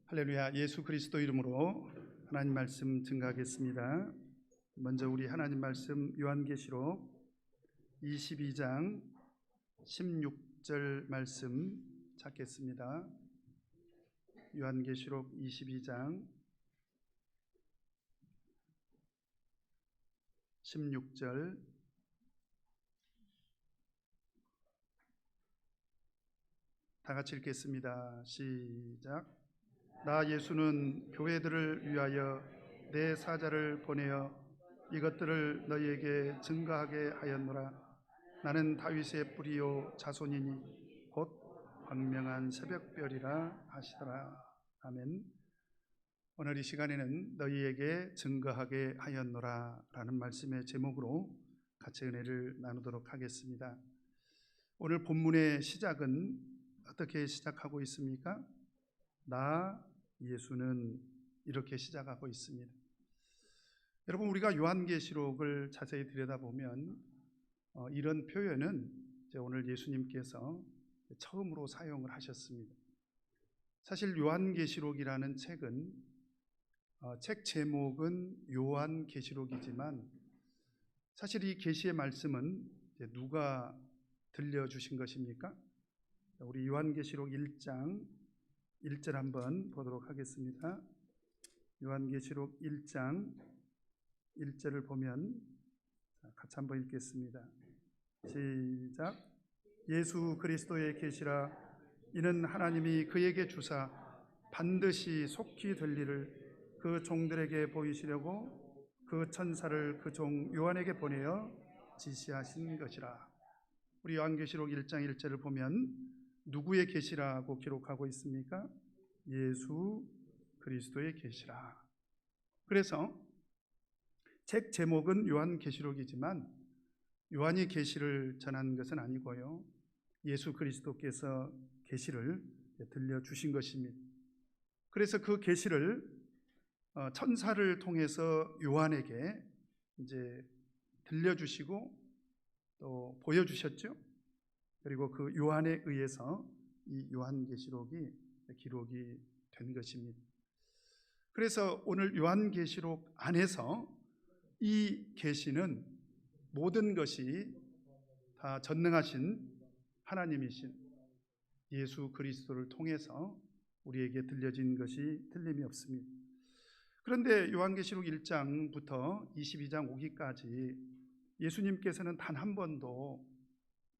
할렐루야. 예수 그리스도 이름으로 하나님 말씀 증거하겠습니다. 먼저 우리 하나님 말씀 요한계시록 22장 16절 말씀 찾겠습니다. 요한계시록 22장 16절 다 같이 읽겠습니다. 시작. 나 예수는 교회들을 위하여 내 사자를 보내어 이것들을 너희에게 증거하게 하였노라. 나는 다윗의 뿌리요 자손이니 곧 광명한 새벽별이라 하시더라. 아멘. 오늘 이 시간에는 너희에게 증거하게 하였노라 라는 말씀의 제목으로 같이 은혜를 나누도록 하겠습니다. 오늘 본문의 시작은 어떻게 시작하고 있습니까? 나 예수는 이렇게 시작하고 있습니다. 여러분, 우리가 요한계시록을 자세히 들여다보면 이런 표현은 오늘 예수님께서 처음으로 사용을 하셨습니다. 사실 요한계시록이라는 책은 책 제목은 요한계시록이지만 사실 이 계시의 말씀은 누가 들려주신 것입니까? 우리 요한계시록 1장 1절 한번 보도록 하겠습니다. 요한계시록 1장 1절을 보면 같이 한번 읽겠습니다. 시작. 예수 그리스도의 계시라. 이는 하나님이 그에게 주사 반드시 속히 될 일을 그 종들에게 보이시려고 그 천사를 그 종 요한에게 보내어 지시하신 것이라. 우리 요한계시록 1장 1절을 보면 누구의 계시라고 기록하고 있습니까? 예수 그리스도의 계시라. 그래서 책 제목은 요한계시록이지만 요한이 계시를 전한 것은 아니고요, 예수 그리스도께서 계시를 들려주신 것입니다. 그래서 그 계시를 천사를 통해서 요한에게 이제 들려주시고 또 보여주셨죠. 그리고 그 요한에 의해서 이 요한계시록이 기록이 된 것입니다. 그래서 오늘 요한계시록 안에서 이 계시는 모든 것이 다 전능하신 하나님이신 예수 그리스도를 통해서 우리에게 들려진 것이 틀림이 없습니다. 그런데 요한계시록 1장부터 22장 오기까지 예수님께서는 단 한 번도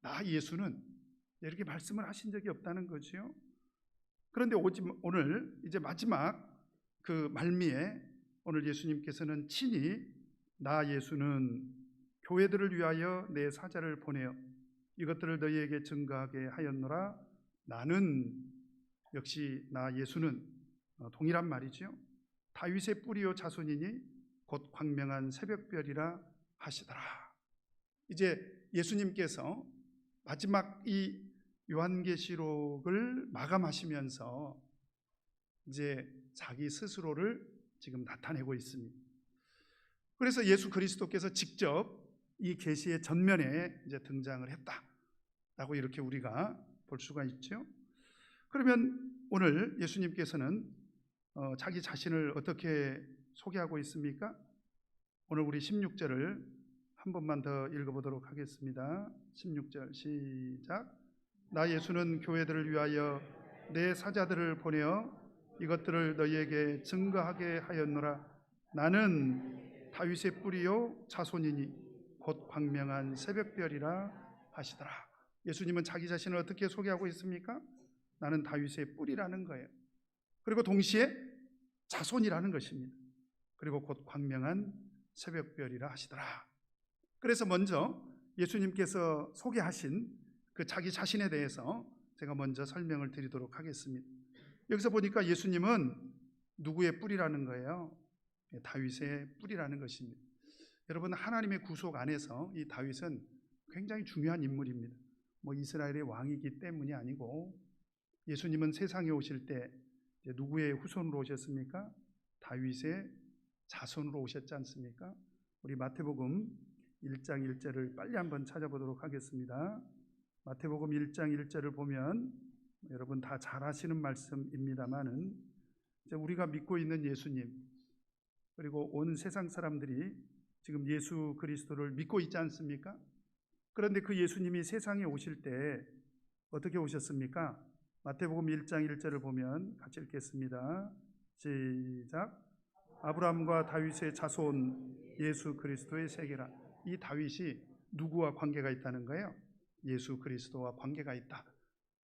나 예수는 이렇게 말씀을 하신 적이 없다는 거죠. 그런데 오늘 이제 마지막 그 말미에 오늘 예수님께서는 친히 나 예수는 교회들을 위하여 내 사자를 보내어 이것들을 너희에게 증거하게 하였노라. 나는 역시 나 예수는 동일한 말이죠. 다윗의 뿌리요 자손이니 곧 광명한 새벽별이라 하시더라. 이제 예수님께서 마지막 이 요한계시록을 마감하시면서 이제 자기 스스로를 지금 나타내고 있습니다. 그래서 예수 그리스도께서 직접 이 계시의 전면에 이제 등장을 했다라고 이렇게 우리가 볼 수가 있죠. 그러면 오늘 예수님께서는 자기 자신을 어떻게 소개하고 있습니까? 오늘 우리 16절을 한 번만 더 읽어보도록 하겠습니다. 16절 시작. 나 예수는 교회들을 위하여 내 사자들을 보내어 이것들을 너희에게 증거하게 하였노라. 나는 다윗의 뿌리요 자손이니 곧 광명한 새벽별이라 하시더라. 예수님은 자기 자신을 어떻게 소개하고 있습니까? 나는 다윗의 뿌리라는 거예요. 그리고 동시에 자손이라는 것입니다. 그리고 곧 광명한 새벽별이라 하시더라. 그래서 먼저 예수님께서 소개하신 그 자기 자신에 대해서 제가 먼저 설명을 드리도록 하겠습니다. 여기서 보니까 예수님은 누구의 뿌리라는 거예요? 다윗의 뿌리라는 것입니다. 여러분, 하나님의 구속 안에서 이 다윗은 굉장히 중요한 인물입니다. 이스라엘의 왕이기 때문이 아니고 예수님은 세상에 오실 때 누구의 후손으로 오셨습니까? 다윗의 자손으로 오셨지 않습니까? 우리 마태복음 1장 1절을 빨리 한번 찾아보도록 하겠습니다. 마태복음 1장 1절을 보면 여러분 다 잘 아시는 말씀입니다만은 우리가 믿고 있는 예수님, 그리고 온 세상 사람들이 지금 예수 그리스도를 믿고 있지 않습니까? 그런데 그 예수님이 세상에 오실 때 어떻게 오셨습니까? 마태복음 1장 1절을 보면 같이 읽겠습니다. 시작. 아브라함과 다윗의 자손 예수 그리스도의 세계라. 이 다윗이 누구와 관계가 있다는 거예요? 예수 그리스도와 관계가 있다.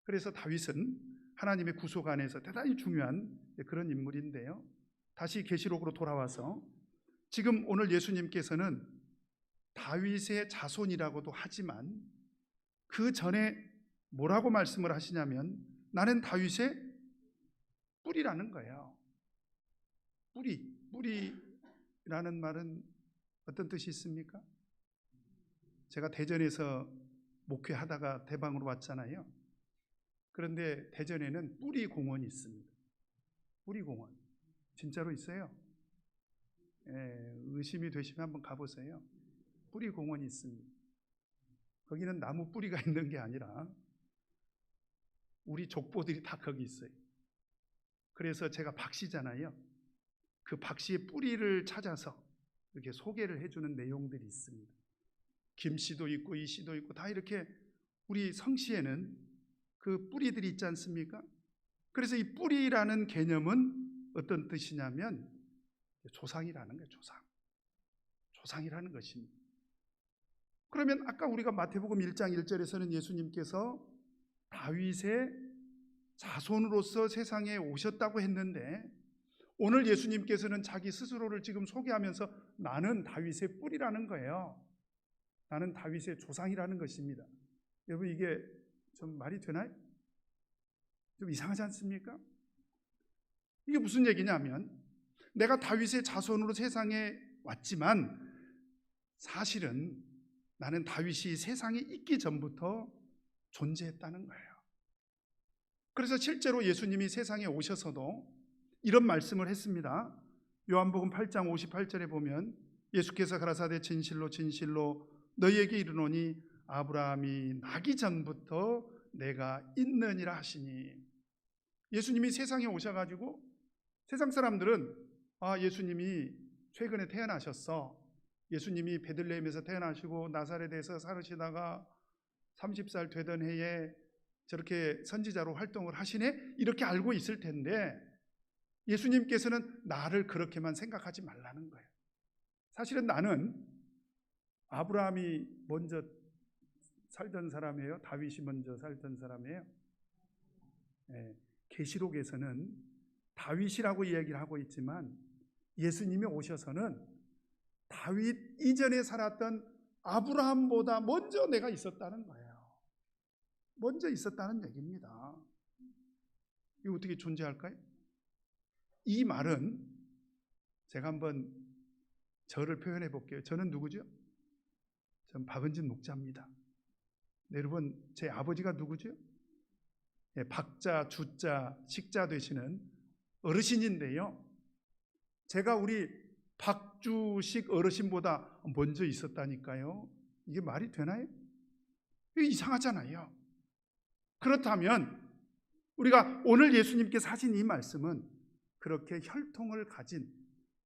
그래서 다윗은 하나님의 구속 안에서 대단히 중요한 그런 인물인데요. 다시 계시록으로 돌아와서 지금 오늘 예수님께서는 다윗의 자손이라고도 하지만 그 전에 뭐라고 말씀을 하시냐면 나는 다윗의 뿌리라는 거예요. 뿌리라는 말은 어떤 뜻이 있습니까? 제가 대전에서 목회하다가 대방으로 왔잖아요. 그런데 대전에는 뿌리 공원이 있습니다. 뿌리 공원. 진짜로 있어요. 의심이 되시면 한번 가보세요. 뿌리 공원이 있습니다. 거기는 나무 뿌리가 있는 게 아니라 우리 족보들이 다 거기 있어요. 그래서 제가 박씨잖아요. 그 박씨의 뿌리를 찾아서 이렇게 소개를 해주는 내용들이 있습니다. 김씨도 있고 이씨도 있고 다 이렇게 우리 성씨에는 그 뿌리들이 있지 않습니까? 그래서 이 뿌리라는 개념은 어떤 뜻이냐면 조상이라는 거예요. 조상이라는 것입니다. 그러면 아까 우리가 마태복음 1장 1절에서는 예수님께서 다윗의 자손으로서 세상에 오셨다고 했는데 오늘 예수님께서는 자기 스스로를 지금 소개하면서 나는 다윗의 뿌리라는 거예요. 나는 다윗의 조상이라는 것입니다. 여러분 이게 좀 말이 되나요? 좀 이상하지 않습니까? 이게 무슨 얘기냐면 내가 다윗의 자손으로 세상에 왔지만 사실은 나는 다윗이 세상에 있기 전부터 존재했다는 거예요. 그래서 실제로 예수님이 세상에 오셔서도 이런 말씀을 했습니다. 요한복음 8장 58절에 보면 예수께서 가라사대 진실로 진실로 너희에게 이르노니 아브라함이 나기 전부터 내가 있느니라 하시니. 예수님이 세상에 오셔가지고 세상 사람들은 예수님이 최근에 태어나셨어. 예수님이 베들레헴에서 태어나시고 나사렛에서 살으시다가 30살 되던 해에 저렇게 선지자로 활동을 하시네? 이렇게 알고 있을 텐데 예수님께서는 나를 그렇게만 생각하지 말라는 거예요. 사실은 나는 아브라함이 먼저 살던 사람이에요? 다윗이 먼저 살던 사람이에요? 계시록에서는 다윗이라고 이야기를 하고 있지만 예수님이 오셔서는 다윗 이전에 살았던 아브라함보다 먼저 내가 있었다는 거예요. 먼저 있었다는 얘기입니다. 이거 어떻게 존재할까요? 이 말은 제가 한번 저를 표현해 볼게요. 저는 누구죠? 전 박은진 목자입니다. 네, 여러분 제 아버지가 누구죠? 박자, 주자, 식자 되시는 어르신인데요. 제가 우리 박주식 어르신보다 먼저 있었다니까요. 이게 말이 되나요? 이게 이상하잖아요. 그렇다면 우리가 오늘 예수님께서 하신 이 말씀은 그렇게 혈통을 가진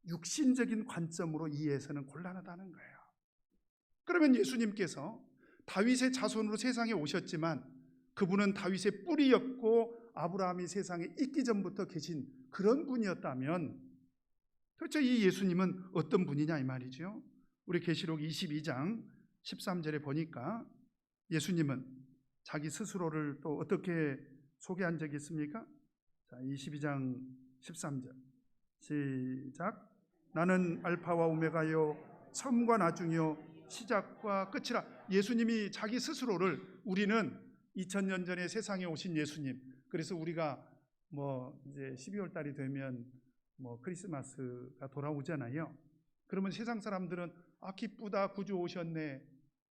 육신적인 관점으로 이해해서는 곤란하다는 거예요. 그러면 예수님께서 다윗의 자손으로 세상에 오셨지만 그분은 다윗의 뿌리였고 아브라함이 세상에 있기 전부터 계신 그런 분이었다면 도대체 이 예수님은 어떤 분이냐 이 말이죠. 우리 계시록 22장 13절에 보니까 예수님은 자기 스스로를 또 어떻게 소개한 적이 있습니까? 자, 22장 13절 시작. 나는 알파와 오메가요 처음과 나중이요 시작과 끝이라. 예수님이 자기 스스로를 우리는 2000년 전에 세상에 오신 예수님. 그래서 우리가 이제 12월 달이 되면 크리스마스가 돌아오잖아요. 그러면 세상 사람들은 기쁘다 구주 오셨네.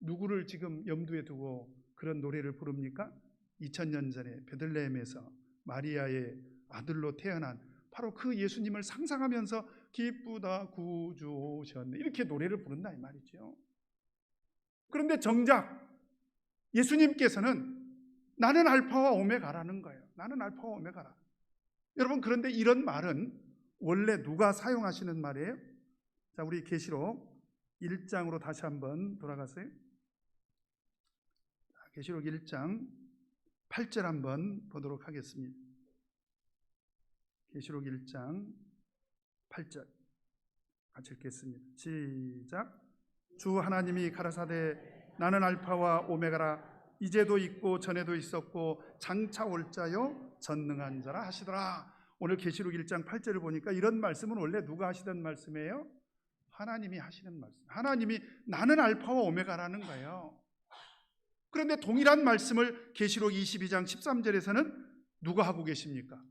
누구를 지금 염두에 두고 그런 노래를 부릅니까? 2000년 전에 베들레헴에서 마리아의 아들로 태어난 바로 그 예수님을 상상하면서 기쁘다 구주 오셨네 이렇게 노래를 부른다 이 말이죠. 그런데 정작 예수님께서는 나는 알파와 오메가라는 거예요. 나는 알파와 오메가라. 여러분, 그런데 이런 말은 원래 누가 사용하시는 말이에요? 자, 우리 계시록 1장으로 다시 한번 돌아가세요. 계시록 1장 8절 한번 보도록 하겠습니다. 계시록 1장 8절 같이 읽겠습니다. 시작. 주 하나님이 가라사대 나는 알파와 오메가라, 이제도 있고 전에도 있었고 장차 올 자요 전능한 자라 하시더라. 오늘 계시록 1장 8절을 보니까 이런 말씀은 원래 누가 하시던 말씀이에요? 하나님이 하시는 말씀. 하나님이 나는 알파와 오메가라는 거예요. 그런데 동일한 말씀을 계시록 22장 13절에서는 누가 하고 계십니까?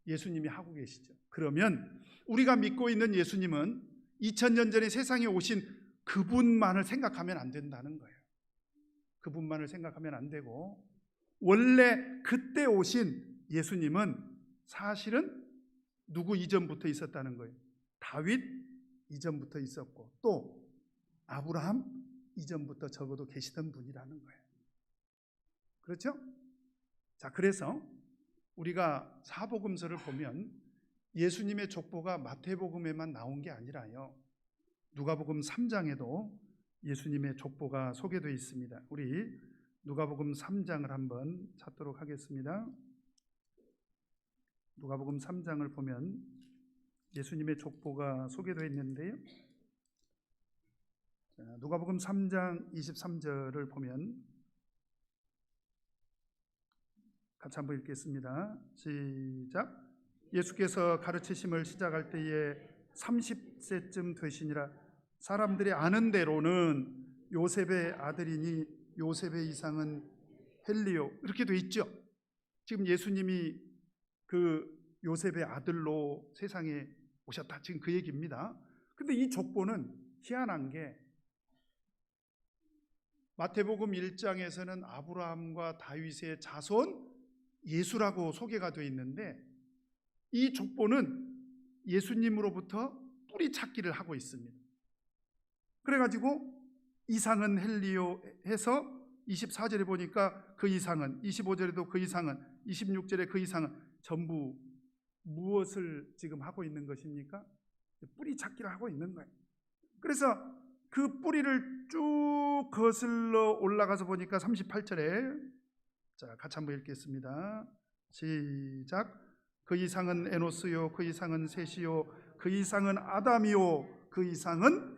예수님이 하고 계시죠. 그러면 우리가 믿고 있는 예수님은 2000년 전에 세상에 오신 그분만을 생각하면 안 된다는 거예요. 그분만을 생각하면 안 되고, 원래 그때 오신 예수님은 사실은 누구 이전부터 있었다는 거예요? 다윗 이전부터 있었고, 또 아브라함 이전부터 적어도 계시던 분이라는 거예요. 그렇죠? 자, 그래서 우리가 사복음서를 보면 예수님의 족보가 마태복음에만 나온 게 아니라요, 누가복음 3장에도 예수님의 족보가 소개되어 있습니다. 우리 누가복음 3장을 한번 찾도록 하겠습니다. 누가복음 3장을 보면 예수님의 족보가 소개되어 있는데요, 누가복음 3장 23절을 보면 같이 한번 읽겠습니다. 시작. 예수께서 가르치심을 시작할 때에 30세쯤 되시니라. 사람들이 아는 대로는 요셉의 아들이니 요셉의 이상은 헬리오, 이렇게 돼 있죠. 지금 예수님이 그 요셉의 아들로 세상에 오셨다, 지금 그 얘기입니다. 근데 이 족보는 희한한 게 마태복음 1장에서는 아브라함과 다윗의 자손 예수라고 소개가 되어 있는데, 이 족보는 예수님으로부터 뿌리 찾기를 하고 있습니다. 그래가지고 이상은 헬리오 해서 24절에 보니까 그 이상은, 25절에도 그 이상은, 26절에 그 이상은 전부 무엇을 지금 하고 있는 것입니까? 뿌리 찾기를 하고 있는 거예요. 그래서 그 뿌리를 쭉 거슬러 올라가서 보니까 38절에, 자, 같이 한번 읽겠습니다. 시작. 그 이상은 에노스요, 그 이상은 셋이요, 그 이상은 아담이요, 그 이상은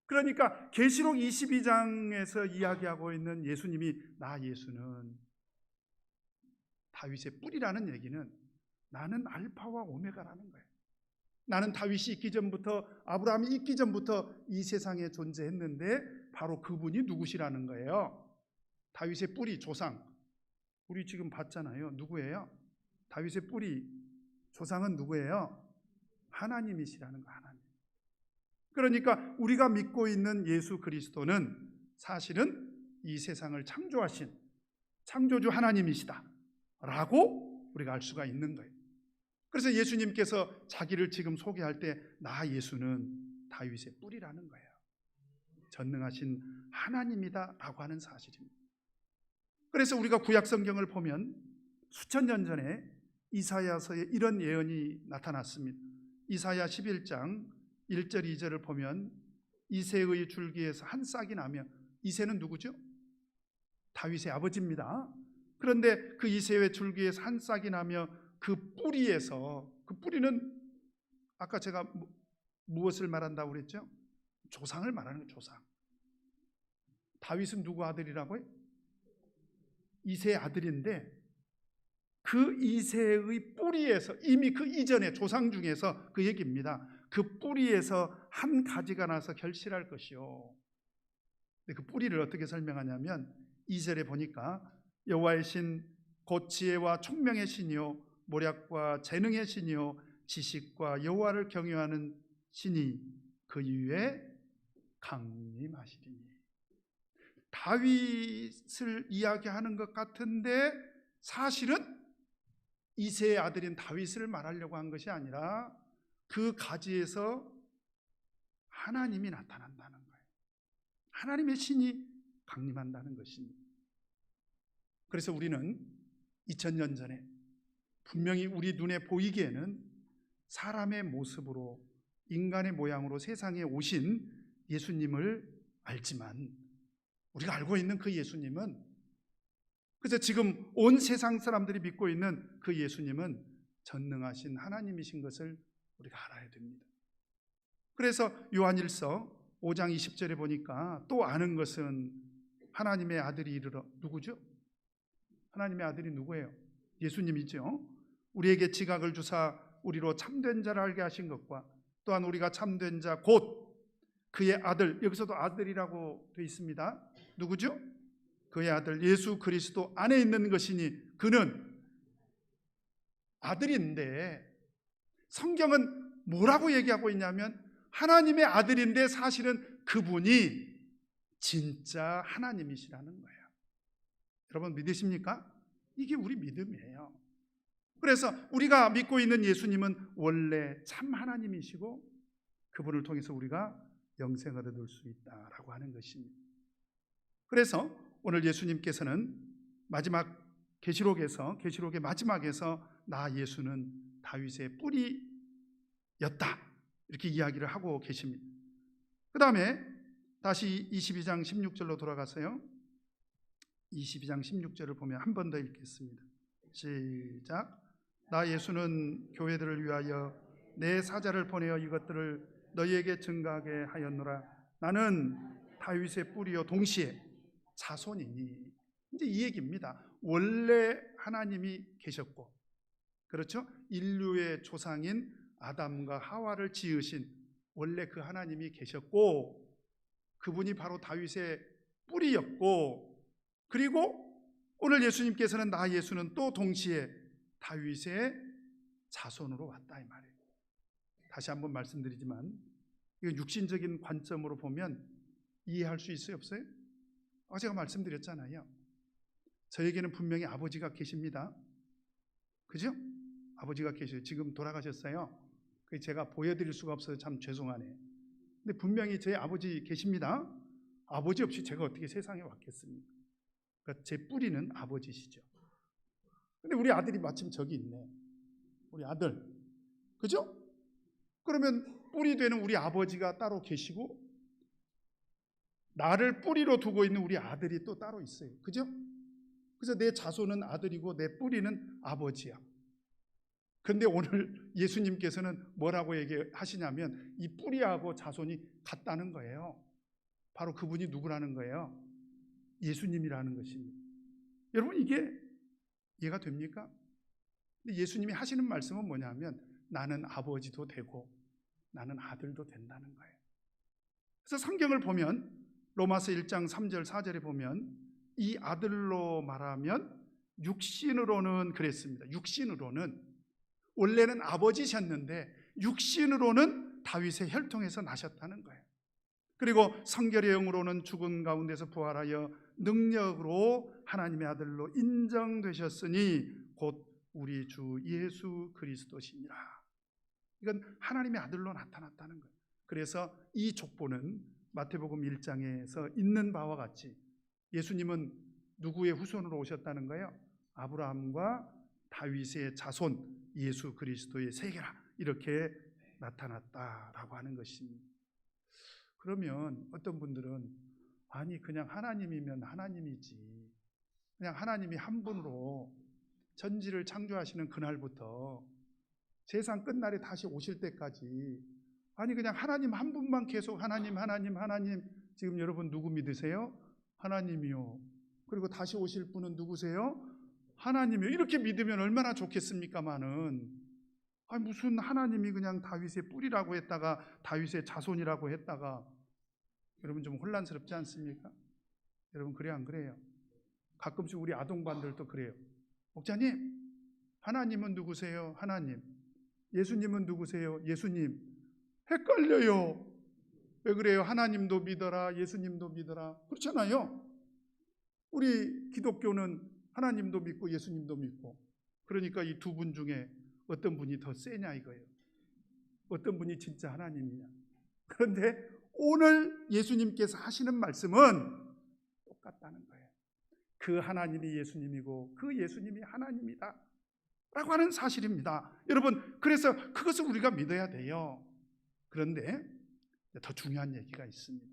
그러니까 계시록 22장에서 이야기하고 있는 예수님이, 나 예수는 다윗의 뿌리라는 얘기는 나는 알파와 오메가라는 거예요. 나는 다윗이 있기 전부터, 아브라함이 있기 전부터 이 세상에 존재했는데 바로 그분이 누구시라는 거예요. 다윗의 뿌리, 조상, 우리 지금 봤잖아요. 누구예요? 다윗의 뿌리, 조상은 누구예요? 하나님이시라는 거, 하나님. 그러니까 우리가 믿고 있는 예수 그리스도는 사실은 이 세상을 창조하신 창조주 하나님이시다 라고 우리가 알 수가 있는 거예요. 그래서 예수님께서 자기를 지금 소개할 때 나 예수는 다윗의 뿌리라는 거예요. 전능하신 하나님이다 라고 하는 사실입니다. 그래서 우리가 구약 성경을 보면 수천 년 전에 이사야서에 이런 예언이 나타났습니다. 이사야 11장 1절 2절을 보면 이새의 줄기에서 한 싹이 나며, 이새는 누구죠? 다윗의 아버지입니다. 그런데 그 이새의 줄기에서 한 싹이 나며 그 뿌리에서, 그 뿌리는 아까 제가 무엇을 말한다고 그랬죠? 조상을 말하는 거예요. 조상. 다윗은 누구 아들이라고요? 이새의 아들인데 그 이새의 뿌리에서, 이미 그 이전의 조상 중에서 그 얘기입니다. 그 뿌리에서 한 가지가 나서 결실할 것이요. 근데 그 뿌리를 어떻게 설명하냐면 2절에 보니까 여호와의 신 곧 지혜와 총명의 신이요 모략과 재능의 신이요 지식과 여호와를 경외하는 신이 그 위에 강림하시리니. 다윗을 이야기하는 것 같은데 사실은 이새의 아들인 다윗을 말하려고 한 것이 아니라 그 가지에서 하나님이 나타난다는 거예요. 하나님의 신이 강림한다는 것입니다. 그래서 우리는 2000년 전에 분명히 우리 눈에 보이기에는 사람의 모습으로 인간의 모양으로 세상에 오신 예수님을 알지만 우리가 알고 있는 그 예수님은, 그래서 지금 온 세상 사람들이 믿고 있는 그 예수님은 전능하신 하나님이신 것을 우리가 알아야 됩니다. 그래서 요한일서 5장 20절에 보니까 또 아는 것은 하나님의 아들이 이르러, 누구죠? 하나님의 아들이 누구예요? 예수님이죠. 우리에게 지각을 주사 우리로 참된 자를 알게 하신 것과 또한 우리가 참된 자 곧 그의 아들, 여기서도 아들이라고 되어 있습니다. 누구죠? 그의 아들 예수 그리스도 안에 있는 것이니 그는 아들인데, 성경은 뭐라고 얘기하고 있냐면 하나님의 아들인데 사실은 그분이 진짜 하나님이시라는 거예요. 여러분 믿으십니까? 이게 우리 믿음이에요. 그래서 우리가 믿고 있는 예수님은 원래 참 하나님이시고 그분을 통해서 우리가 영생을 얻을 수 있다라고 하는 것입니다. 그래서 오늘 예수님께서는 마지막 계시록의 마지막에서 나 예수는 다윗의 뿌리였다 이렇게 이야기를 하고 계십니다. 그 다음에 다시 22장 16절로 돌아가서요, 22장 16절을 보면 한 번 더 읽겠습니다. 시작. 나 예수는 교회들을 위하여 내 사자를 보내어 이것들을 너희에게 증거하게 하였노라. 나는 다윗의 뿌리요 동시에 자손이니. 이제 이 얘기입니다. 원래 하나님이 계셨고, 그렇죠? 인류의 조상인 아담과 하와를 지으신 원래 그 하나님이 계셨고, 그분이 바로 다윗의 뿌리였고, 그리고 오늘 예수님께서는 나 예수는 또 동시에 다윗의 자손으로 왔다 이 말이에요. 다시 한번 말씀드리지만 이거 육신적인 관점으로 보면 이해할 수 있어요, 없어요? 제가 말씀드렸잖아요. 저에게는 분명히 아버지가 계십니다. 그죠? 아버지가 계셔요. 지금 돌아가셨어요. 제가 보여드릴 수가 없어서 참 죄송하네요. 근데 분명히 제 아버지 계십니다. 아버지 없이 제가 어떻게 세상에 왔겠습니까? 그러니까 제 뿌리는 아버지시죠. 근데 우리 아들이 마침 저기 있네. 우리 아들. 그죠? 그러면 뿌리 되는 우리 아버지가 따로 계시고 나를 뿌리로 두고 있는 우리 아들이 또 따로 있어요. 그죠? 그래서 내 자손은 아들이고 내 뿌리는 아버지야. 그런데 오늘 예수님께서는 뭐라고 얘기하시냐면 이 뿌리하고 자손이 같다는 거예요. 바로 그분이 누구라는 거예요? 예수님이라는 것입니다. 여러분 이게 이해가 됩니까? 근데 예수님이 하시는 말씀은 뭐냐면 나는 아버지도 되고 나는 아들도 된다는 거예요. 그래서 성경을 보면 로마서 1장 3절 4절에 보면 이 아들로 말하면 육신으로는 그랬습니다. 육신으로는 원래는 아버지셨는데 육신으로는 다윗의 혈통에서 나셨다는 거예요. 그리고 성결의 영으로는 죽은 가운데서 부활하여 능력으로 하나님의 아들로 인정되셨으니 곧 우리 주 예수 그리스도시니라. 이건 하나님의 아들로 나타났다는 거예요. 그래서 이 족보는 마태복음 1장에서 있는 바와 같이 예수님은 누구의 후손으로 오셨다는 거예요? 아브라함과 다윗의 자손 예수 그리스도의 세계라 이렇게 나타났다라고 하는 것입니다. 그러면 어떤 분들은 아니 그냥 하나님이면 하나님이지, 그냥 하나님이 한 분으로 전지를 창조하시는 그날부터 세상 끝날에 다시 오실 때까지 아니 그냥 하나님 한 분만 계속 하나님 지금 여러분 누구 믿으세요? 하나님이요. 그리고 다시 오실 분은 누구세요? 하나님이요. 이렇게 믿으면 얼마나 좋겠습니까마는 무슨 하나님이 그냥 다윗의 뿌리라고 했다가 다윗의 자손이라고 했다가 여러분 좀 혼란스럽지 않습니까? 여러분 그래요 안 그래요? 가끔씩 우리 아동반들도 그래요. 목사님 하나님은 누구세요? 하나님. 예수님은 누구세요? 예수님. 헷갈려요. 왜 그래요? 하나님도 믿어라 예수님도 믿어라 그렇잖아요. 우리 기독교는 하나님도 믿고 예수님도 믿고, 그러니까 이 두 분 중에 어떤 분이 더 세냐 이거예요. 어떤 분이 진짜 하나님이냐. 그런데 오늘 예수님께서 하시는 말씀은 똑같다는 거예요. 그 하나님이 예수님이고 그 예수님이 하나님이다 라고 하는 사실입니다. 여러분, 그래서 그것을 우리가 믿어야 돼요. 그런데 더 중요한 얘기가 있습니다.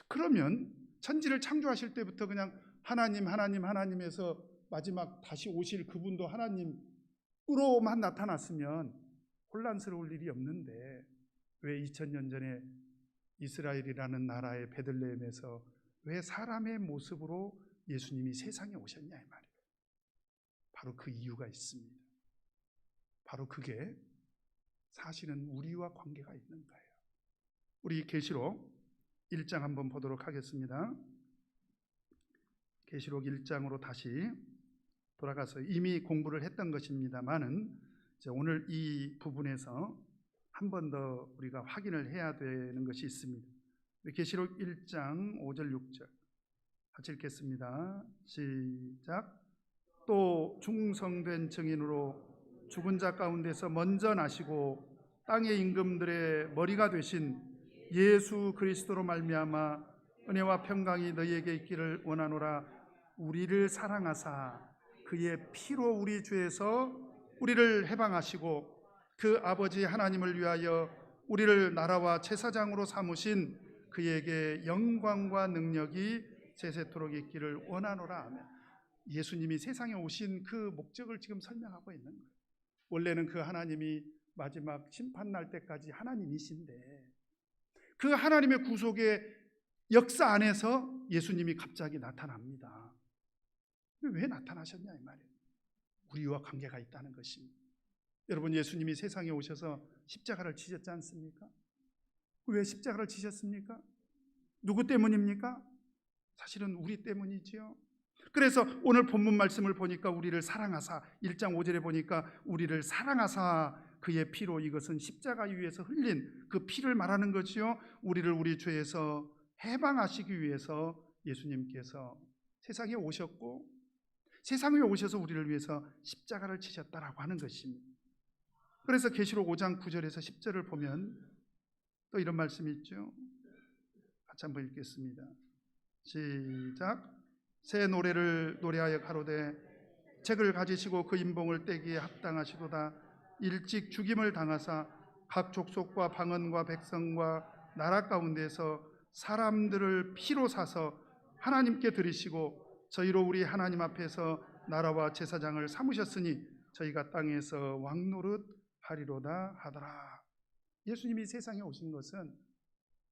그러면 천지를 창조하실 때부터 그냥 하나님 하나님 하나님에서 마지막 다시 오실 그분도 하나님으로만 나타났으면 혼란스러울 일이 없는데, 왜 2000년 전에 이스라엘이라는 나라의 베들레헴에서 왜 사람의 모습으로 예수님이 세상에 오셨냐 이 말이에요. 바로 그 이유가 있습니다. 바로 그게 사실은 우리와 관계가 있는 거예요. 우리 계시록 1장 한번 보도록 하겠습니다. 계시록 1장으로 다시 돌아가서 이미 공부를 했던 것입니다만은 오늘 이 부분에서 한 번 더 우리가 확인을 해야 되는 것이 있습니다. 계시록 1장 5절 6절 같이 읽겠습니다. 시작. 또 충성된 증인으로 죽은 자 가운데서 먼저 나시고 땅의 임금들의 머리가 되신 예수 그리스도로 말미암아 은혜와 평강이 너희에게 있기를 원하노라. 우리를 사랑하사 그의 피로 우리 죄에서 우리를 해방하시고 그 아버지 하나님을 위하여 우리를 나라와 제사장으로 삼으신 그에게 영광과 능력이 세세토록 있기를 원하노라 하며, 예수님이 세상에 오신 그 목적을 지금 설명하고 있는 거예요. 원래는 그 하나님이 마지막 심판 날 때까지 하나님이신데 그 하나님의 구속의 역사 안에서 예수님이 갑자기 나타납니다. 왜 나타나셨냐 이 말이에요. 우리와 관계가 있다는 것입니다. 여러분, 예수님이 세상에 오셔서 십자가를 지셨지 않습니까? 왜 십자가를 지셨습니까? 누구 때문입니까? 사실은 우리 때문이지요. 그래서 오늘 본문 말씀을 보니까 우리를 사랑하사, 1장 5절에 보니까 우리를 사랑하사 그의 피로, 이것은 십자가 위에서 흘린 그 피를 말하는 것이요, 우리를 우리 죄에서 해방하시기 위해서 예수님께서 세상에 오셨고 세상에 오셔서 우리를 위해서 십자가를 치셨다라고 하는 것입니다. 그래서 계시록 5장 9절에서 10절을 보면 또 이런 말씀이 있죠. 같이 한번 읽겠습니다. 시작. 새 노래를 노래하여 가로되 책을 가지시고 그 인봉을 떼기에 합당하시도다. 일찍 죽임을 당하사 각 족속과 방언과 백성과 나라 가운데서 사람들을 피로 사서 하나님께 드리시고 저희로 우리 하나님 앞에서 나라와 제사장을 삼으셨으니 저희가 땅에서 왕노릇 하리로다 하더라. 예수님이 세상에 오신 것은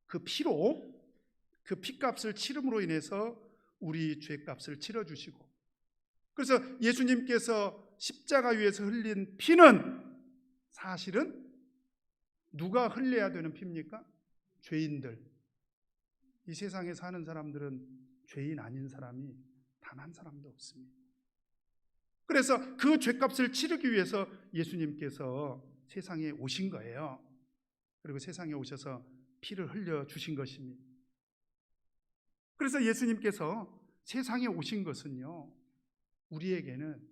그 피로, 그 피값을 치름으로 인해서 우리 죄값을 치러주시고, 그래서 예수님께서 십자가 위에서 흘린 피는 사실은 누가 흘려야 되는 피입니까? 죄인들. 이 세상에 사는 사람들은 죄인 아닌 사람이 단 한 사람도 없습니다. 그래서 그 죄값을 치르기 위해서 예수님께서 세상에 오신 거예요. 그리고 세상에 오셔서 피를 흘려주신 것입니다. 그래서 예수님께서 세상에 오신 것은요, 우리에게는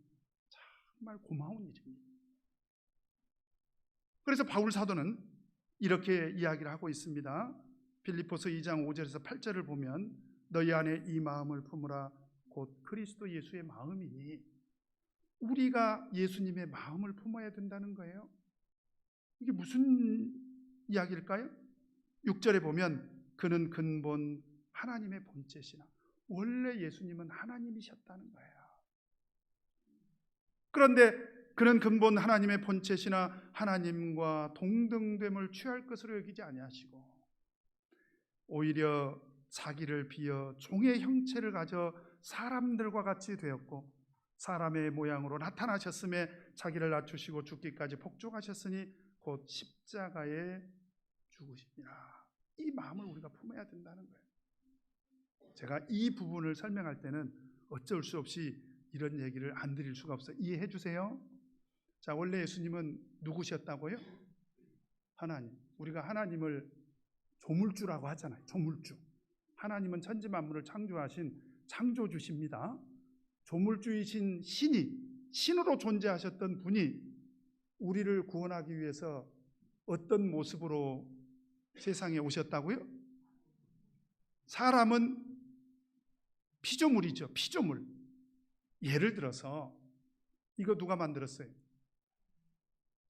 정말 고마운 일입니다. 그래서 바울 사도는 이렇게 이야기를 하고 있습니다. 빌립보서 2장 5절에서 8절을 보면 너희 안에 이 마음을 품으라 곧 그리스도 예수의 마음이니, 우리가 예수님의 마음을 품어야 된다는 거예요. 이게 무슨 이야기일까요? 6절에 보면 그는 근본 하나님의 본체시나, 원래 예수님은 하나님이셨다는 거예요. 그런데 그는 근본 하나님의 본체시나 하나님과 동등됨을 취할 것으로 여기지 아니하시고 오히려 자기를 비어 종의 형체를 가져 사람들과 같이 되었고 사람의 모양으로 나타나셨음에 자기를 낮추시고 죽기까지 복종하셨으니 곧 십자가에 죽으시니라. 이 마음을 우리가 품어야 된다는 거예요. 제가 이 부분을 설명할 때는 어쩔 수 없이 이런 얘기를 안 드릴 수가 없어요. 이해해 주세요. 자, 원래 예수님은 누구셨다고요? 하나님. 우리가 하나님을 조물주라고 하잖아요. 조물주. 하나님은 천지 만물을 창조하신 창조주십니다. 조물주이신 신이, 신으로 존재하셨던 분이 우리를 구원하기 위해서 어떤 모습으로 세상에 오셨다고요? 사람은 피조물이죠. 피조물. 예를 들어서 이거 누가 만들었어요?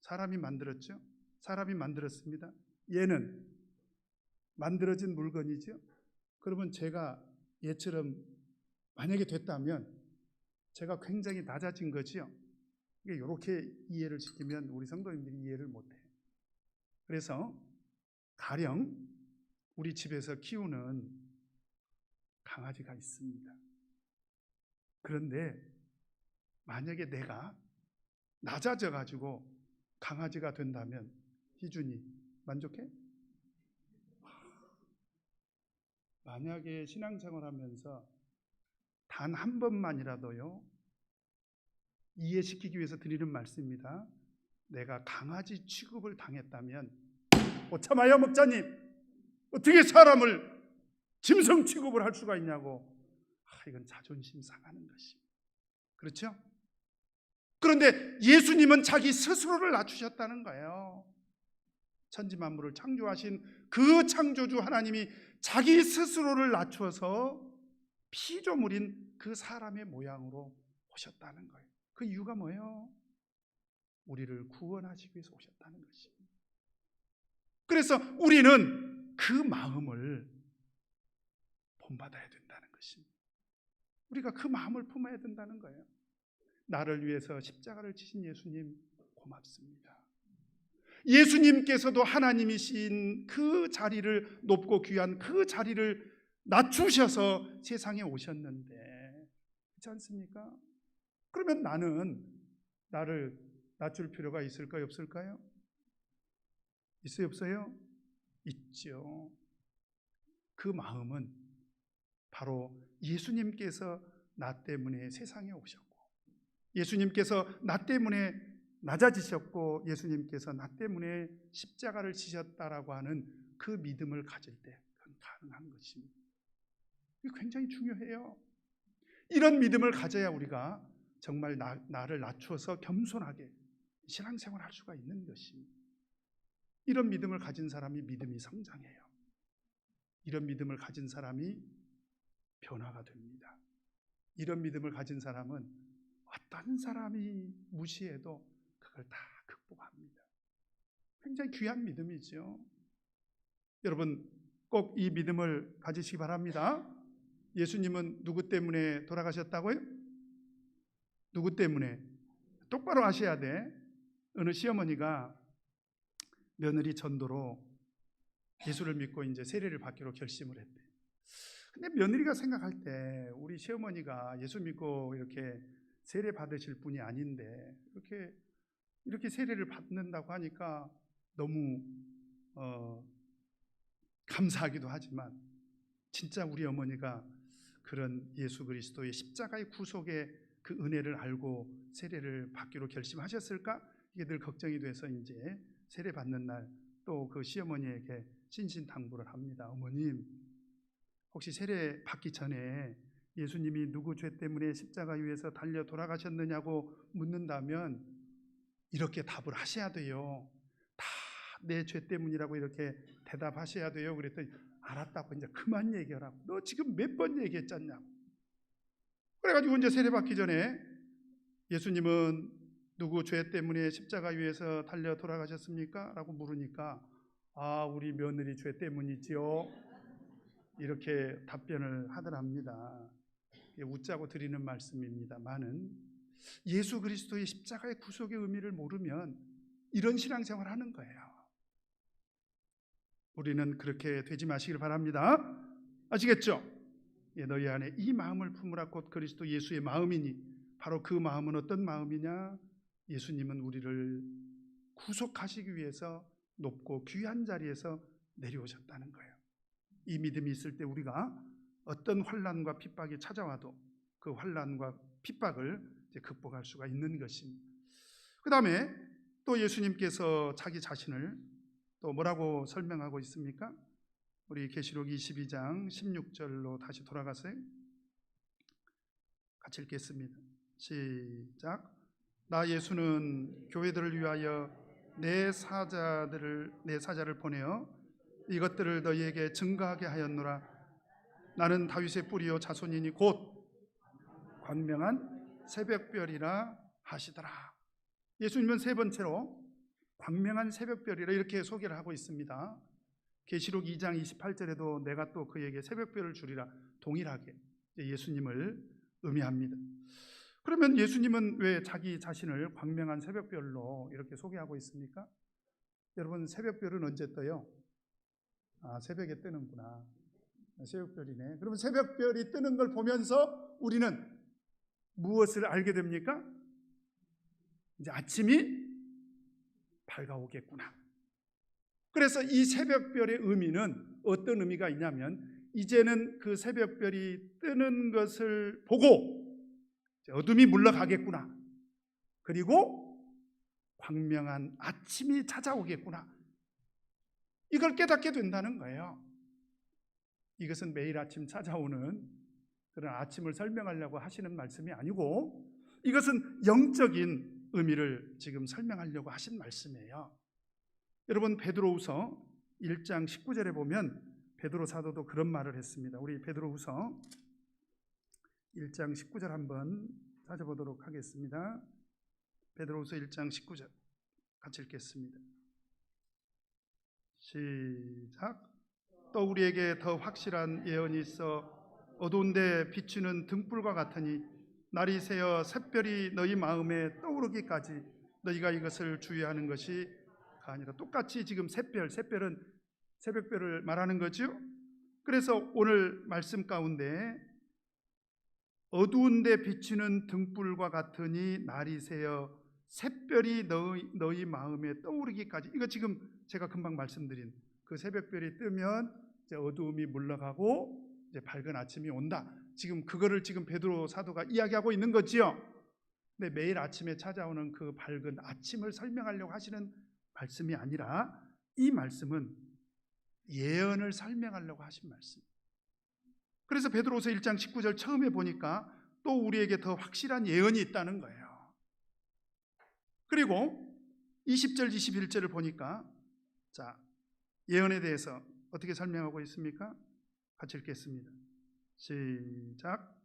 사람이 만들었죠? 사람이 만들었습니다. 얘는 만들어진 물건이죠. 그러면 제가 얘처럼 만약에 됐다면 제가 굉장히 낮아진 거죠. 이렇게 이해를 시키면 우리 성도님들이 이해를 못해요. 그래서 가령 우리 집에서 키우는 강아지가 있습니다. 그런데 만약에 내가 낮아져 가지고 강아지가 된다면 희준이 만족해? 만약에 신앙생활 하면서 단 한 번만이라도요, 이해시키기 위해서 드리는 말씀입니다. 내가 강아지 취급을 당했다면, 참아요 목자님, 어떻게 사람을 짐승 취급을 할 수가 있냐고. 이건 자존심 상하는 것입니다. 그렇죠? 그런데 예수님은 자기 스스로를 낮추셨다는 거예요. 천지만물을 창조하신 그 창조주 하나님이 자기 스스로를 낮춰서 피조물인 그 사람의 모양으로 오셨다는 거예요. 그 이유가 뭐예요? 우리를 구원하시기 위해서 오셨다는 것입니다. 그래서 우리는 그 마음을 본받아야 된다는 것입니다. 우리가 그 마음을 품어야 된다는 거예요. 나를 위해서 십자가를 지신 예수님 고맙습니다. 예수님께서도 하나님이신 그 자리를, 높고 귀한 그 자리를 낮추셔서 세상에 오셨는데, 그렇지 않습니까? 그러면 나는 나를 낮출 필요가 있을까요, 없을까요? 있어요, 없어요? 있죠. 그 마음은 바로 예수님께서 나 때문에 세상에 오셨고, 예수님께서 나 때문에 낮아지셨고, 예수님께서 나 때문에 십자가를 지셨다라고 하는 그 믿음을 가질 때 그건 가능한 것입니다. 이게 굉장히 중요해요. 이런 믿음을 가져야 우리가 정말 나를 낮추어서 겸손하게 신앙생활을 할 수가 있는 것입니다. 이런 믿음을 가진 사람이 믿음이 성장해요. 이런 믿음을 가진 사람이 변화가 됩니다. 이런 믿음을 가진 사람은 어떤 사람이 무시해도 그걸 다 극복합니다. 굉장히 귀한 믿음이죠. 여러분 꼭 이 믿음을 가지시기 바랍니다. 예수님은 누구 때문에 돌아가셨다고요? 누구 때문에? 똑바로 아셔야 돼. 어느 시어머니가 며느리 전도로 예수를 믿고 이제 세례를 받기로 결심을 했대. 근데 며느리가 생각할 때 우리 시어머니가 예수 믿고 이렇게 세례 받으실 분이 아닌데 이렇게 세례를 받는다고 하니까 너무 감사하기도 하지만, 진짜 우리 어머니가 그런 예수 그리스도의 십자가의 구속의 그 은혜를 알고 세례를 받기로 결심하셨을까? 이게 늘 걱정이 돼서 이제 세례 받는 날 또 그 시어머니에게 신신당부를 합니다. 어머님, 혹시 세례 받기 전에 예수님이 누구 죄 때문에 십자가 위에서 달려 돌아가셨느냐고 묻는다면 이렇게 답을 하셔야 돼요. 다 내 죄 때문이라고 이렇게 대답하셔야 돼요. 그랬더니 알았다고, 이제 그만 얘기하라고. 너 지금 몇 번 얘기했잖냐고. 그래가지고 이제 세례 받기 전에 예수님은 누구 죄 때문에 십자가 위에서 달려 돌아가셨습니까? 라고 물으니까 우리 며느리 죄 때문이지요. 이렇게 답변을 하더랍니다. 웃자고 드리는 말씀입니다만은 예수 그리스도의 십자가의 구속의 의미를 모르면 이런 신앙생활을 하는 거예요. 우리는 그렇게 되지 마시길 바랍니다. 아시겠죠? 너희 안에 이 마음을 품으라 곧 그리스도 예수의 마음이니, 바로 그 마음은 어떤 마음이냐? 예수님은 우리를 구속하시기 위해서 높고 귀한 자리에서 내려오셨다는 거예요. 이 믿음이 있을 때 우리가 어떤 환난과 핍박이 찾아와도 그 환난과 핍박을 이제 극복할 수가 있는 것입니다. 그 다음에 또 예수님께서 자기 자신을 또 뭐라고 설명하고 있습니까? 우리 계시록 22장 16절로 다시 돌아가세요. 같이 읽겠습니다. 시작. 나 예수는 교회들을 위하여 내 사자를 보내어 이것들을 너희에게 증거하게 하였노라. 나는 다윗의 뿌리요 자손이니 곧 광명한 새벽별이라 하시더라. 예수님은 세 번째로 광명한 새벽별이라 이렇게 소개를 하고 있습니다. 계시록 2장 28절에도 내가 또 그에게 새벽별을 주리라 동일하게 예수님을 의미합니다. 그러면 예수님은 왜 자기 자신을 광명한 새벽별로 이렇게 소개하고 있습니까? 여러분, 새벽별은 언제 떠요? 새벽에 뜨는구나. 새벽별이네. 그러면 새벽별이 뜨는 걸 보면서 우리는 무엇을 알게 됩니까? 이제 아침이 밝아오겠구나. 그래서 이 새벽별의 의미는 어떤 의미가 있냐면 이제는 그 새벽별이 뜨는 것을 보고 어둠이 물러가겠구나. 그리고 광명한 아침이 찾아오겠구나. 이걸 깨닫게 된다는 거예요. 이것은 매일 아침 찾아오는 그런 아침을 설명하려고 하시는 말씀이 아니고 이것은 영적인 의미를 지금 설명하려고 하신 말씀이에요. 여러분, 베드로후서 1장 19절에 보면 베드로 사도도 그런 말을 했습니다. 우리 베드로후서 1장 19절 한번 찾아보도록 하겠습니다. 베드로후서 1장 19절 같이 읽겠습니다. 시작. 또 우리에게 더 확실한 예언이 있어 어두운 데 비추는 등불과 같으니 날이 새어 샛별이 너희 마음에 떠오르기까지 너희가 이것을 주의하는 것이 아니라. 똑같이 지금 샛별은 새벽별을 말하는 거죠. 그래서 오늘 말씀 가운데 어두운 데 비추는 등불과 같으니 날이 새어 샛별이 너희 마음에 떠오르기까지, 이거 지금 제가 금방 말씀드린 그 새벽별이 뜨면 이제 어두움이 물러가고 이제 밝은 아침이 온다. 지금 그거를 지금 베드로 사도가 이야기하고 있는 거지요. 근데 매일 아침에 찾아오는 그 밝은 아침을 설명하려고 하시는 말씀이 아니라 이 말씀은 예언을 설명하려고 하신 말씀. 그래서 베드로서 1장 19절 처음에 보니까 또 우리에게 더 확실한 예언이 있다는 거예요. 그리고 20절 21절을 보니까 자, 예언에 대해서 어떻게 설명하고 있습니까? 같이 읽겠습니다. 시작.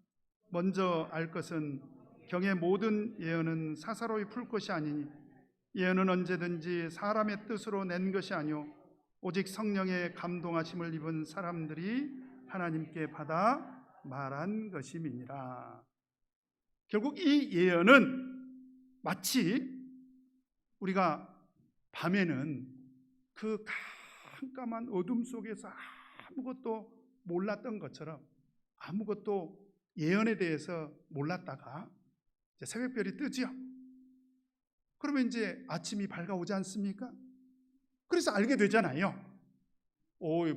먼저 알 것은 경의 모든 예언은 사사로이 풀 것이 아니니 예언은 언제든지 사람의 뜻으로 낸 것이 아니오 오직 성령의 감동하심을 입은 사람들이 하나님께 받아 말한 것임이니라. 결국 이 예언은 마치 우리가 밤에는 그 깜깜한 어둠 속에서 아무것도 몰랐던 것처럼 아무것도 예언에 대해서 몰랐다가 이제 새벽별이 뜨지요. 그러면 이제 아침이 밝아오지 않습니까? 그래서 알게 되잖아요.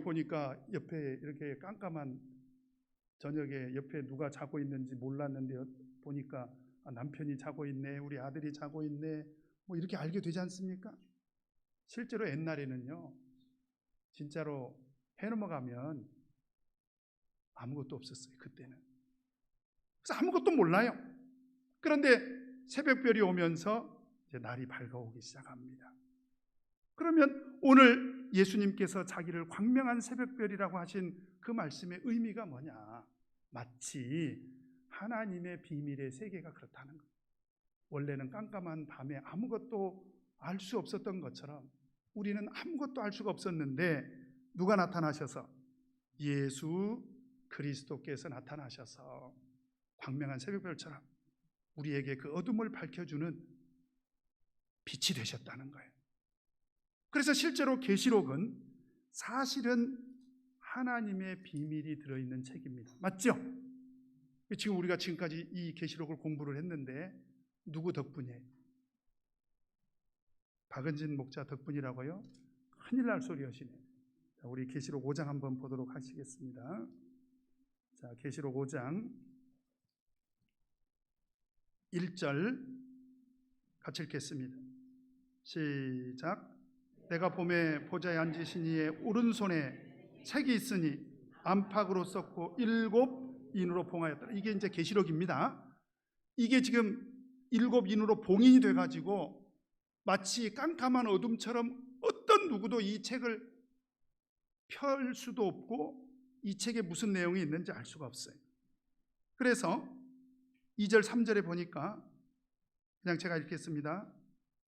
보니까 옆에 이렇게 깜깜한 저녁에 옆에 누가 자고 있는지 몰랐는데 보니까 남편이 자고 있네, 우리 아들이 자고 있네, 뭐 이렇게 알게 되지 않습니까? 실제로 옛날에는요, 진짜로 해 넘어가면 아무것도 없었어요. 그때는. 그래서 아무것도 몰라요. 그런데 새벽별이 오면서 이제 날이 밝아오기 시작합니다. 그러면 오늘 예수님께서 자기를 광명한 새벽별이라고 하신 그 말씀의 의미가 뭐냐? 마치 하나님의 비밀의 세계가 그렇다는 거예요. 원래는 깜깜한 밤에 아무것도 알 수 없었던 것처럼 우리는 아무것도 알 수가 없었는데 누가 나타나셔서? 예수 그리스도께서 나타나셔서 광명한 새벽별처럼 우리에게 그 어둠을 밝혀주는 빛이 되셨다는 거예요. 그래서 실제로 계시록은 사실은 하나님의 비밀이 들어있는 책입니다. 맞죠? 지금 우리가 지금까지 이 계시록을 공부를 했는데 누구 덕분이에요? 박은진 목사 덕분이라고요? 큰일 날 소리 하시네요. 우리 계시록 5장 한번 보도록 하시겠습니다. 자, 계시록 5장 1절 같이 읽겠습니다. 시작. 내가 봄에 보좌에 앉으신 이의 오른손에 책이 있으니 안팎으로 썼고 7 인으로 봉하였더라. 이게 이제 계시록입니다. 이게 지금 7 인으로 봉인이 돼가지고 마치 깜깜한 어둠처럼 어떤 누구도 이 책을 펼 수도 없고 이 책에 무슨 내용이 있는지 알 수가 없어요. 그래서 2절 3절에 보니까 그냥 제가 읽겠습니다.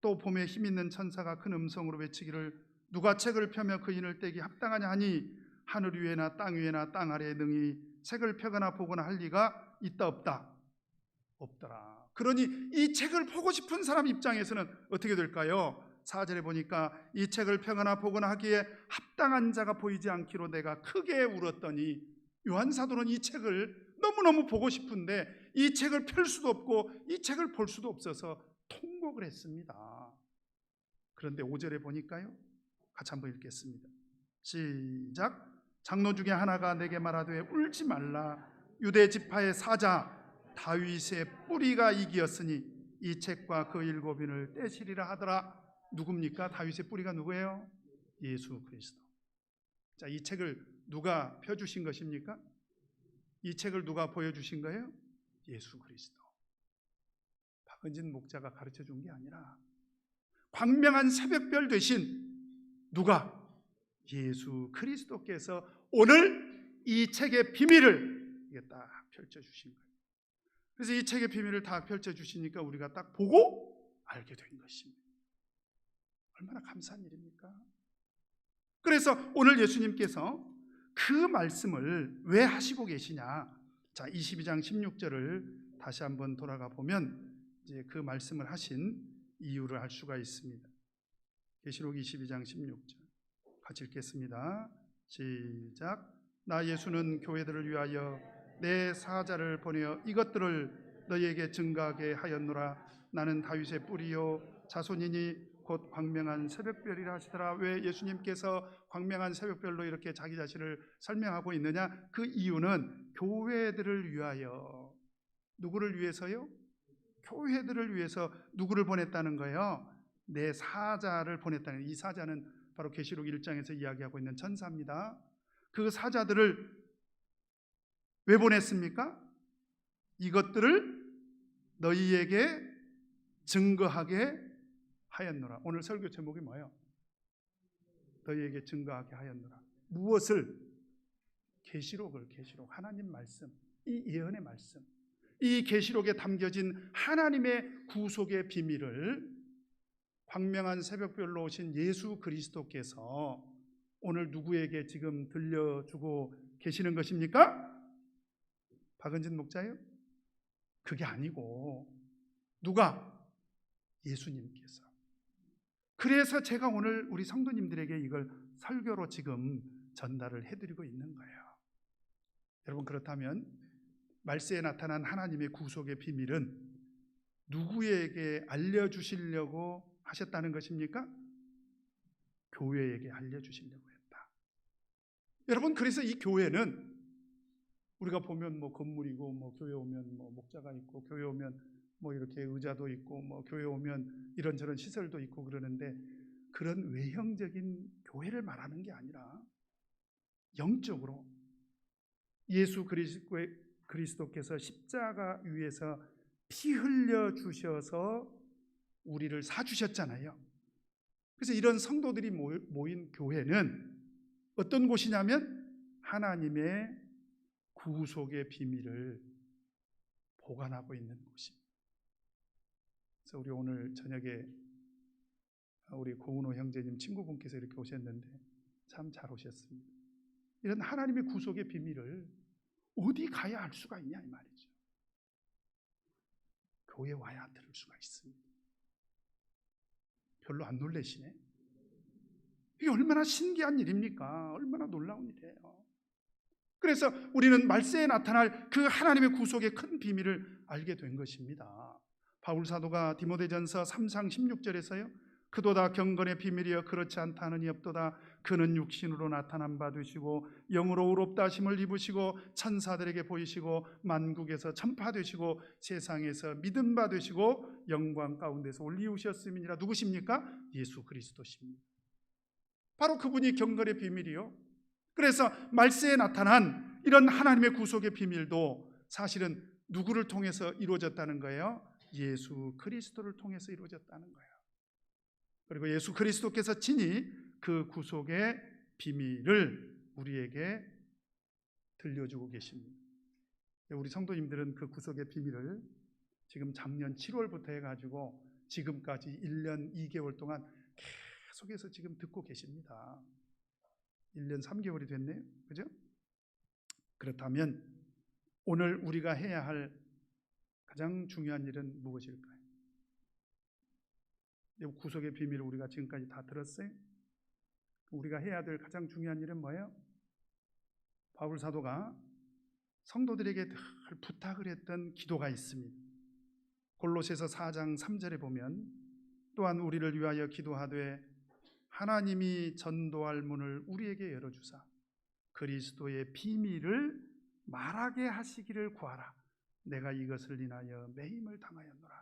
또 봄에 힘있는 천사가 큰 음성으로 외치기를 누가 책을 펴며 그 인을 떼기 합당하냐 하니 하늘 위에나 땅 위에나 땅 아래에 능히 책을 펴거나 보거나 할 리가 있다 없다? 없더라. 그러니 이 책을 보고 싶은 사람 입장에서는 어떻게 될까요? 4절에 보니까 이 책을 펴거나 보거나 하기에 합당한 자가 보이지 않기로 내가 크게 울었더니, 요한 사도는 이 책을 너무너무 보고 싶은데 이 책을 펼 수도 없고 이 책을 볼 수도 없어서 통곡을 했습니다. 그런데 5절에 보니까요, 같이 한번 읽겠습니다. 시작. 장로 중에 하나가 내게 말하되 울지 말라. 유대 지파의 사자 다윗의 뿌리가 이기었으니 이 책과 그 7인을 떼시리라 하더라. 누굽니까? 다윗의 뿌리가 누구예요? 예수 그리스도. 자, 이 책을 누가 펴주신 것입니까? 이 책을 누가 보여주신 거예요? 예수 그리스도. 박은진 목자가 가르쳐 준 게 아니라 광명한 새벽별 되신 누가? 예수 그리스도께서 오늘 이 책의 비밀을 이게 딱 펼쳐주신 거예요. 그래서 이 책의 비밀을 다 펼쳐주시니까 우리가 딱 보고 알게 된 것입니다. 얼마나 감사한 일입니까? 그래서 오늘 예수님께서 그 말씀을 왜 하시고 계시냐? 자, 22장 16절을 다시 한번 돌아가 보면 이제 그 말씀을 하신 이유를 알 수가 있습니다. 계시록 22장 16절 같이 읽겠습니다. 시작. 나 예수는 교회들을 위하여 내 사자를 보내어 이것들을 너희에게 증거하게 하였노라. 나는 다윗의 뿌리요 자손이니 곧 광명한 새벽별이라 하시더라. 왜 예수님께서 광명한 새벽별로 이렇게 자기 자신을 설명하고 있느냐? 그 이유는 교회들을 위하여. 누구를 위해서요? 교회들을 위해서 누구를 보냈다는 거예요? 내 사자를 보냈다는. 이 사자는 바로 계시록 1장에서 이야기하고 있는 천사입니다. 그 사자들을 왜 보냈습니까? 이것들을 너희에게 증거하게 하였노라. 오늘 설교 제목이 뭐예요? 너희에게 증거하게 하였노라. 무엇을? 계시록을. 계시록, 하나님 말씀, 이 예언의 말씀, 이 계시록에 담겨진 하나님의 구속의 비밀을 광명한 새벽별로 오신 예수 그리스도께서 오늘 누구에게 지금 들려주고 계시는 것입니까? 박은진 목자요? 그게 아니고 누가? 예수님께서. 그래서 제가 오늘 우리 성도님들에게 이걸 설교로 지금 전달을 해드리고 있는 거예요. 여러분, 그렇다면 말세에 나타난 하나님의 구속의 비밀은 누구에게 알려주시려고 하셨다는 것입니까? 교회에게 알려주시려고 했다. 여러분, 그래서 이 교회는 우리가 보면 뭐 건물이고, 뭐 교회 오면 뭐 목자가 있고, 교회 오면 뭐 이렇게 의자도 있고, 뭐 교회 오면 이런저런 시설도 있고 그러는데, 그런 외형적인 교회를 말하는 게 아니라 영적으로 예수 그리스도께서 십자가 위에서 피 흘려 주셔서 우리를 사주셨잖아요. 그래서 이런 성도들이 모인 교회는 어떤 곳이냐면 하나님의 구속의 비밀을 보관하고 있는 곳입니다. 그래서 우리 오늘 저녁에 우리 고은호 형제님 친구분께서 이렇게 오셨는데 참 잘 오셨습니다. 이런 하나님의 구속의 비밀을 어디 가야 알 수가 있냐 이 말이죠. 교회 와야 들을 수가 있습니다. 별로 안 놀라시네. 이게 얼마나 신기한 일입니까? 얼마나 놀라운 일이에요. 그래서 우리는 말세에 나타날 그 하나님의 구속의 큰 비밀을 알게 된 것입니다. 바울 사도가 디모데전서 3장 16절에서요, 그도다 경건의 비밀이여 그렇지 않다 하느니 없도다. 그는 육신으로 나타난 바 되시고 영으로 의롭다 하심을 입으시고 천사들에게 보이시고 만국에서 전파되시고 세상에서 믿음 바 되시고 영광 가운데서 올리우셨음이니라. 누구십니까? 예수 그리스도십니다. 바로 그분이 경건의 비밀이요. 그래서 말세에 나타난 이런 하나님의 구속의 비밀도 사실은 누구를 통해서 이루어졌다는 거예요? 예수 그리스도를 통해서 이루어졌다는 거예요. 그리고 예수 그리스도께서 친히 그 구속의 비밀을 우리에게 들려주고 계십니다. 우리 성도님들은 그 구속의 비밀을 지금 작년 7월부터 해가지고 지금까지 1년 2개월 동안 계속해서 지금 듣고 계십니다. 1년 3개월이 됐네요. 그죠? 그렇다면 오늘 우리가 해야 할 가장 중요한 일은 무엇일까요? 구속의 비밀을 우리가 지금까지 다 들었어요. 우리가 해야 될 가장 중요한 일은 뭐예요? 바울 사도가 성도들에게 늘 부탁을 했던 기도가 있습니다. 골로새서 4장 3절에 보면 또한 우리를 위하여 기도하되 하나님이 전도할 문을 우리에게 열어주사 그리스도의 비밀을 말하게 하시기를 구하라. 내가 이것을 인하여 매임을 당하였노라.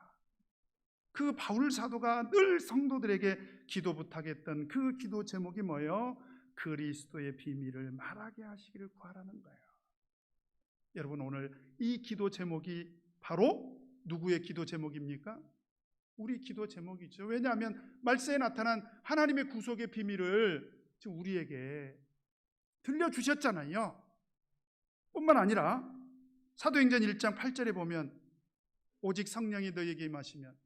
그 바울 사도가 늘 성도들에게 기도 부탁했던 그 기도 제목이 뭐예요? 그리스도의 비밀을 말하게 하시기를 구하라는 거예요. 여러분, 오늘 이 기도 제목이 바로 누구의 기도 제목입니까? 우리 기도 제목이죠. 왜냐하면 말세에 나타난 하나님의 구속의 비밀을 지금 우리에게 들려주셨잖아요. 뿐만 아니라 사도행전 1장 8절에 보면 오직 성령이 너희에게 임하시면,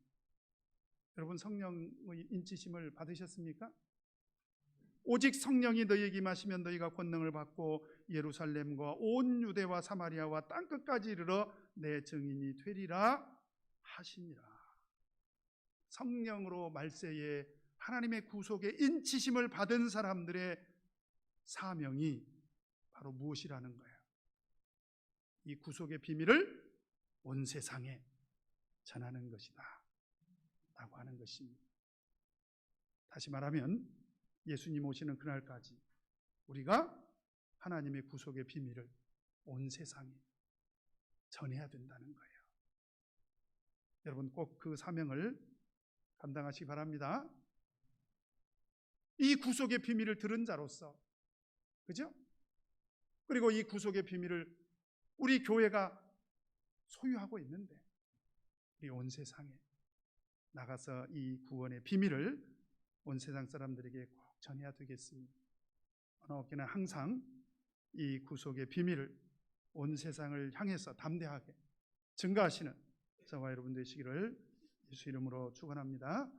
여러분 성령의 인치심을 받으셨습니까? 오직 성령이 너희에게 임하시면 너희가 권능을 받고 예루살렘과 온 유대와 사마리아와 땅끝까지 이르러 내 증인이 되리라 하시니라. 성령으로 말세에 하나님의 구속의 인치심을 받은 사람들의 사명이 바로 무엇이라는 거예요? 이 구속의 비밀을 온 세상에 전하는 것이다 라고 하는 것입니다. 다시 말하면 예수님 오시는 그날까지 우리가 하나님의 구속의 비밀을 온 세상에 전해야 된다는 거예요. 여러분 꼭 그 사명을 감당하시기 바랍니다. 이 구속의 비밀을 들은 자로서, 그죠? 그리고 이 구속의 비밀을 우리 교회가 소유하고 있는데 우리 온 세상에 나가서 이 구원의 비밀을 온 세상 사람들에게 꼭 전해야 되겠습니다. 어느 학교는 항상 이 구속의 비밀을 온 세상을 향해서 담대하게 증거하시는 저와 여러분 되시기를 예수 이름으로 축원합니다.